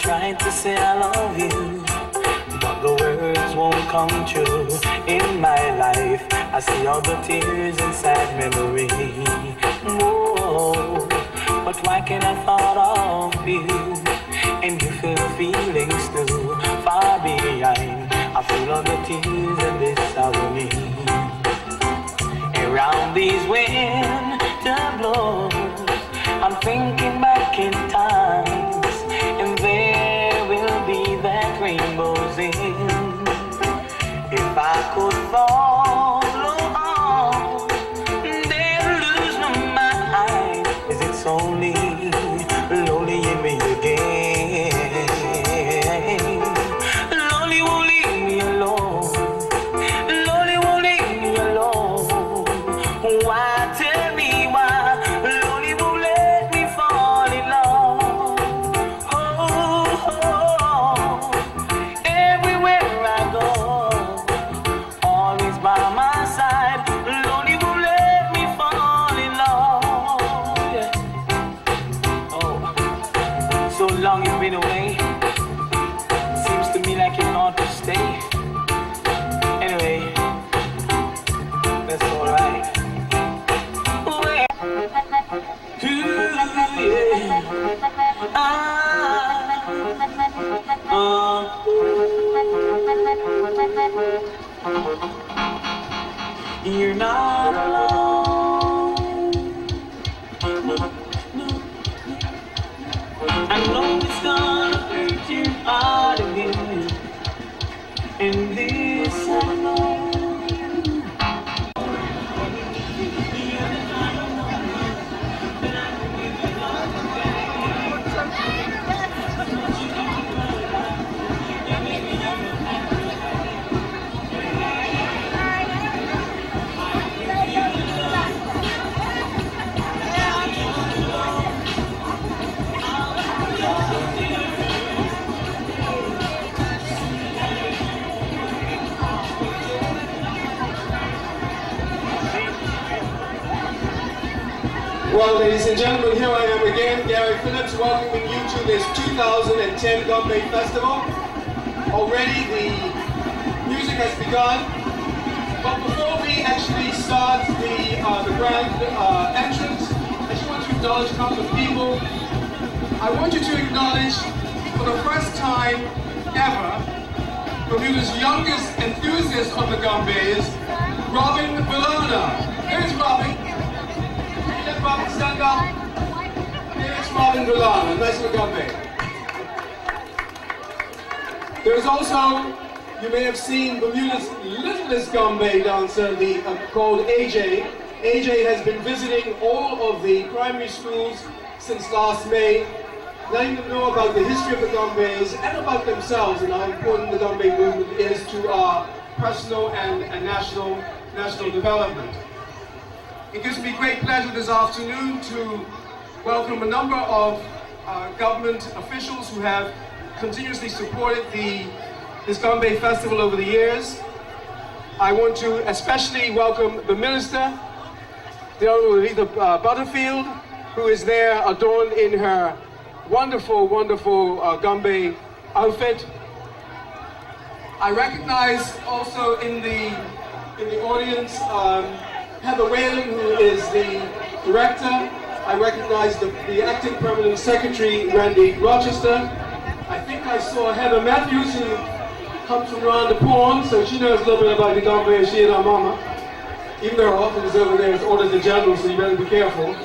tried to say I love you, but the words won't come true. In my life, I see all the tears and sad memory. Whoa, but why can't I thought of you? And you feel feelings too, far behind. I feel all the tears and this agony. Around these winter blows, I'm thinking back in times, and there will be that rainbows in. If I could follow on, then lose my mind. Is it so lonely in me again? Lonely won't leave me alone. Lonely won't leave me alone. Why, tell me why? Lonely won't let me fall in love. Oh, everywhere I go, always by my side. Lonely won't let me fall in love. Yeah. Oh, so long you've been away. Seems to me like you're not to stay. Anyway, that's alright. You're not alone. No. I know it's gonna hurt your heart again, and this I know. Well, ladies and gentlemen, here I am again, Gary Phillips, welcoming you to this 2010 Gombey Festival. Already the music has begun, but before we actually start the grand entrance, I just want to acknowledge a couple of people. I want you to acknowledge, for the first time ever, Bermuda's youngest enthusiast of the Gombeys, Robin Bologna. Here's Robin. Robin, stand up. Here's Robin Bologna. Nice to Gombey. There's also, you may have seen Bermuda's littlest Gombey dancer, called AJ. AJ has been visiting all of the primary schools since last May, letting them know about the history of the Gombeys and about themselves and how important the Gombey movement is to our personal and national development. It gives me great pleasure this afternoon to welcome a number of government officials who have continuously supported this Gombey Festival over the years. I want to especially welcome the Minister, the Honourable Rita Butterfield, who is there adorned in her wonderful Gombey outfit. I recognize also in the audience Heather Whalen, who is the director. I recognize the acting permanent secretary, Randy Rochester. I think I saw Heather Matthews, who comes from around the pond, so she knows a little bit about the Gombey, and she and her mama. Even though her office is over there, it's Auditor General, so you better be careful.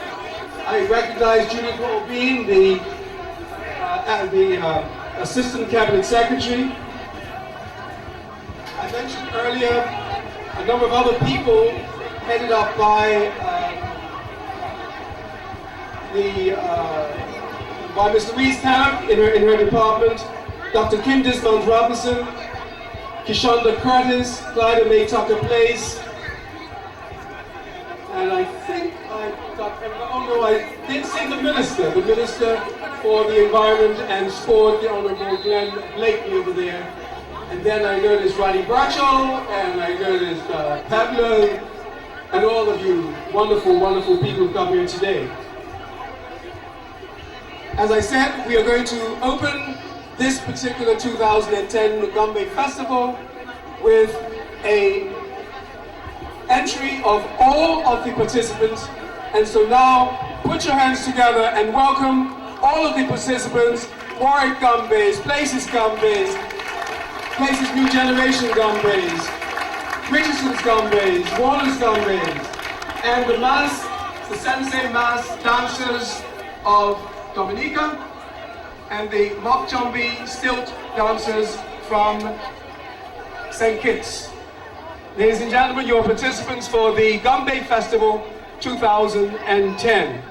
I recognize Judith O'Bean, the Assistant Cabinet Secretary. I mentioned earlier a number of other people headed up by Ms. Louise Tannock in her department, Dr. Kim Dismount Robinson, Kishonda Curtis, Clyda May Tucker Place, and I think I got, oh no, I did say the Minister for the Environment and Sport, the Honourable Glenn Blakely over there. And then I noticed Roddy Bracho, and I noticed Pablo, and all of you wonderful people who come here today. As I said, we are going to open this particular 2010 Gombey Festival with a entry of all of the participants. And so now, put your hands together and welcome all of the participants: Warwick Gombeys, Places Gombeys, Places New Generation Gombeys, Richardson's Gombeys, Warner's Gombeys, and the mass, the Sensei mass dancers of Dominica, and the Mock Jumby stilt dancers from St. Kitts. Ladies and gentlemen, your participants for the Gombey Festival 2010.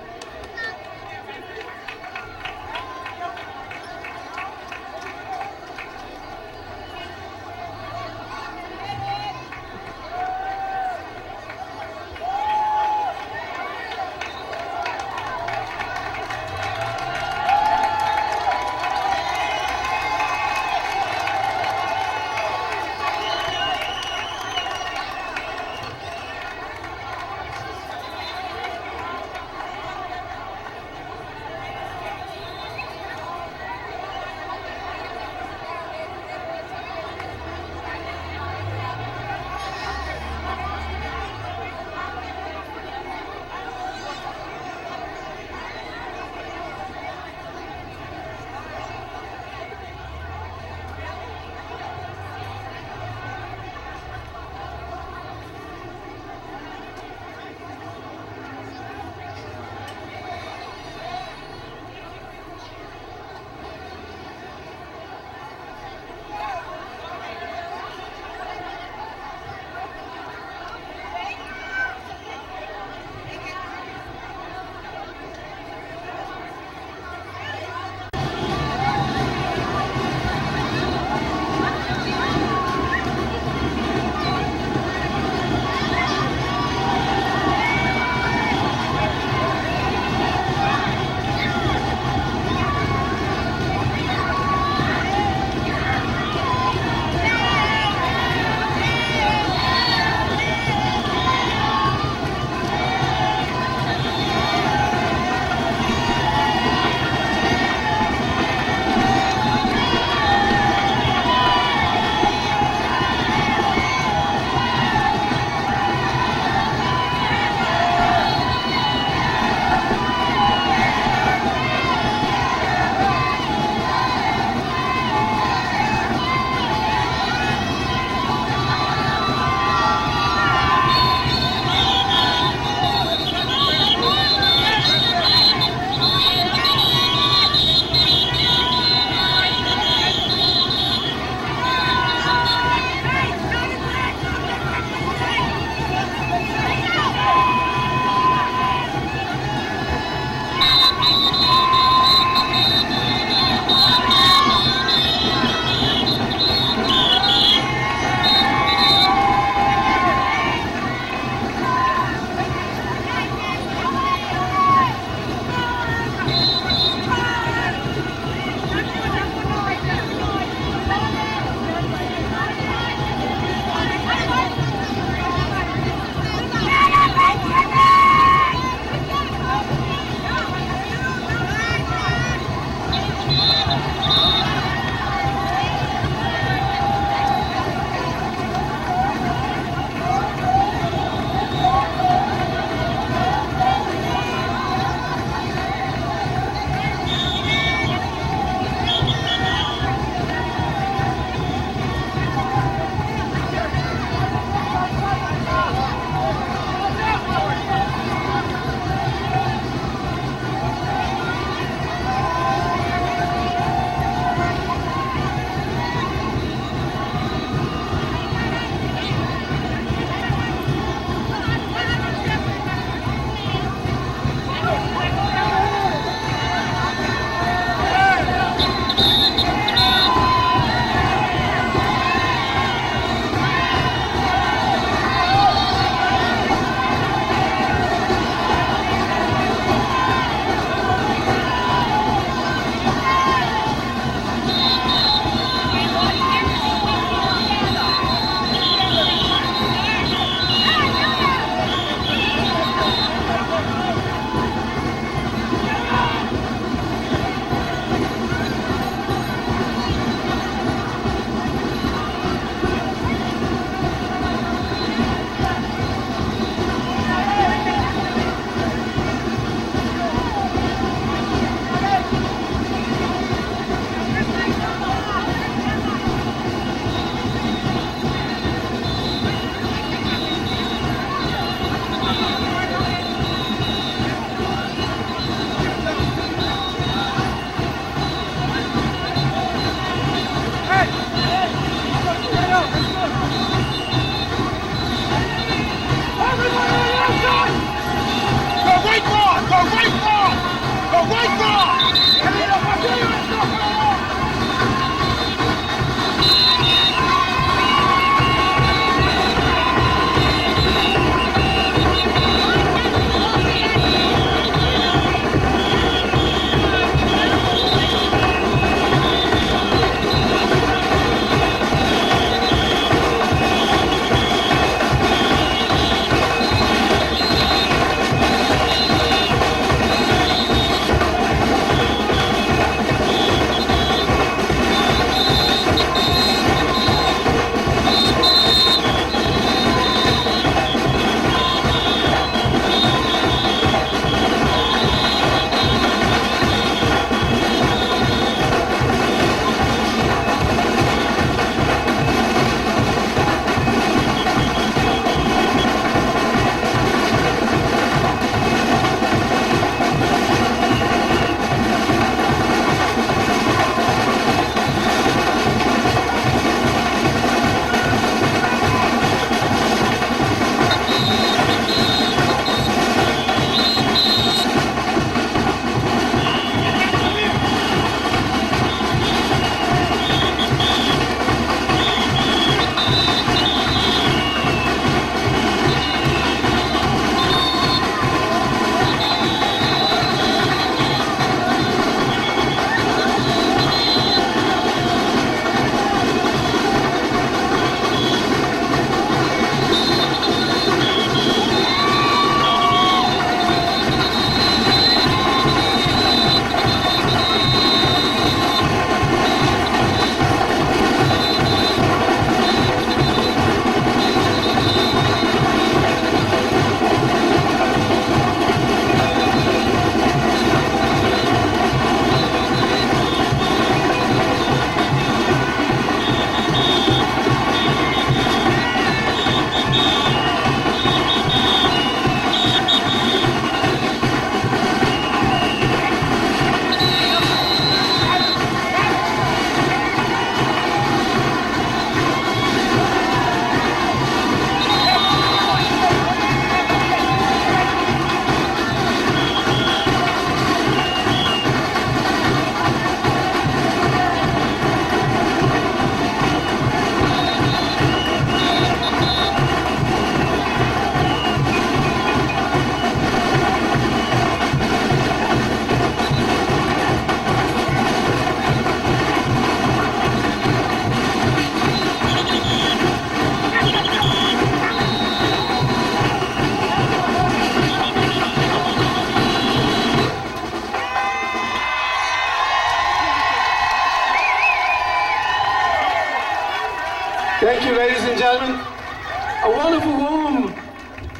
Thank you, ladies and gentlemen. A wonderful warm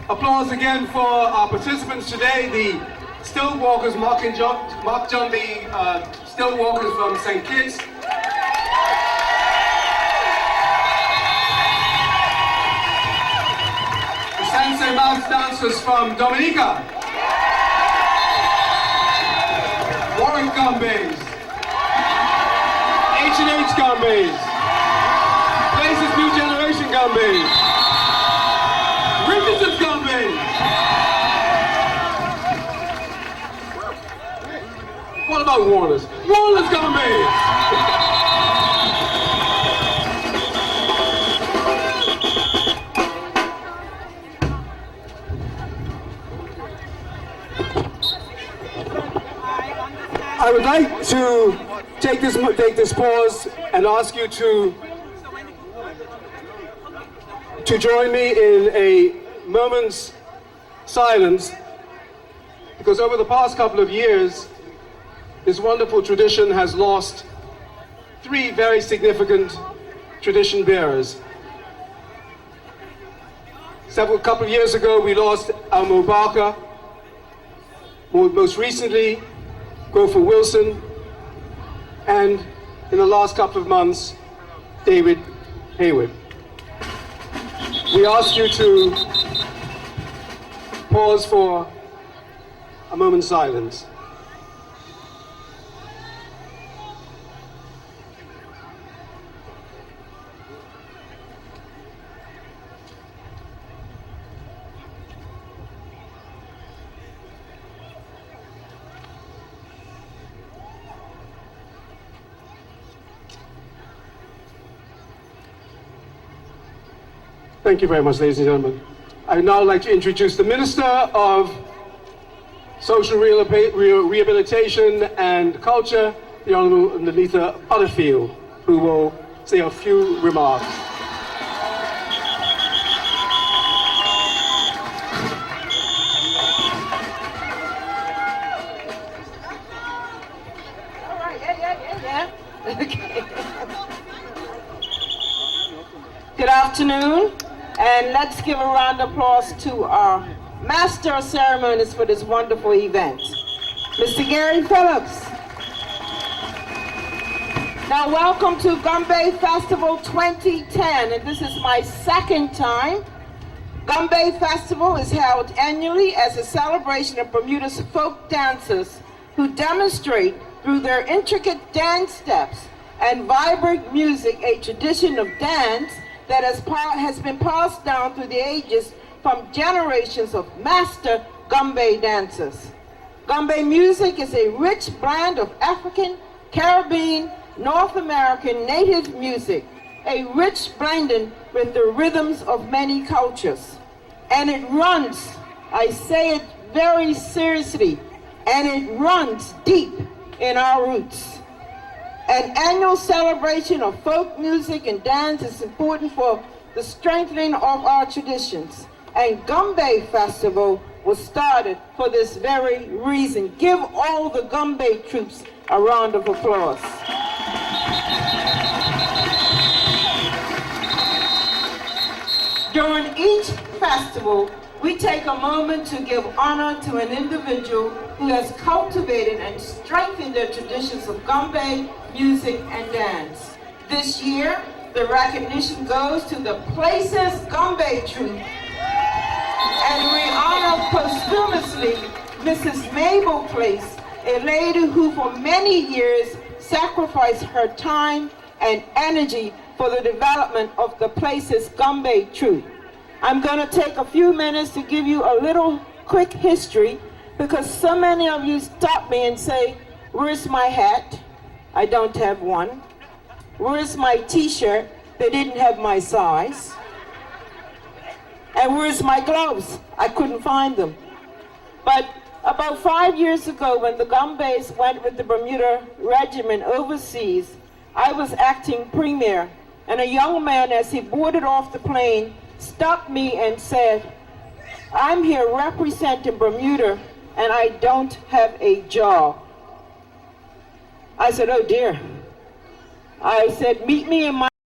applause again for our participants today, the still walkers, Mark Gombey, still walkers from St. Kitts. The Sensei Mouse dancers from Dominica. Warren Gombeys. H&H Gombeys. Places New Generation Gombeys. Richardson's Gombeys. What about Warner's? Warner's Gombeys. I would like to take this pause and ask you to join me in a moment's silence, because over the past couple of years, this wonderful tradition has lost three very significant tradition bearers. A couple of years ago, we lost Almo Barker. Most recently, Grover Wilson, and in the last couple of months, David Hayward. We ask you to pause for a moment's silence. Thank you very much, ladies and gentlemen. I'd now like to introduce the Minister of Social Rehabilitation and Culture, the Honourable Nalitha Butterfield, who will say a few remarks. All right, yeah. Okay. Good afternoon. And let's give a round of applause to our Master of Ceremonies for this wonderful event, Mr. Gary Phillips. Now welcome to Gombey Festival 2010, and this is my second time. Gombey Festival is held annually as a celebration of Bermuda's folk dancers who demonstrate through their intricate dance steps and vibrant music a tradition of dance that has been passed down through the ages from generations of master Gombey dancers. Gombey music is a rich blend of African, Caribbean, North American native music, a rich blending with the rhythms of many cultures. And it runs, I say it very seriously, and it runs deep in our roots. An annual celebration of folk music and dance is important for the strengthening of our traditions. And Gombey Festival was started for this very reason. Give all the Gombey troupes a round of applause. During each festival, we take a moment to give honor to an individual who has cultivated and strengthened the traditions of Gombey music and dance. This year, the recognition goes to the Places Gombey troupe, and we honor posthumously Mrs. Mabel Place, a lady who for many years sacrificed her time and energy for the development of the Places Gombey troupe. I'm going to take a few minutes to give you a little quick history, because so many of you stop me and say, where's my hat? I don't have one. Where's my t-shirt? They didn't have my size. And where's my gloves? I couldn't find them. But about 5 years ago, when the Gombeys went with the Bermuda regiment overseas, I was acting premier, and a young man, as he boarded off the plane, stopped me and said, I'm here representing Bermuda, and I don't have a job. I said, oh dear. I said, meet me in my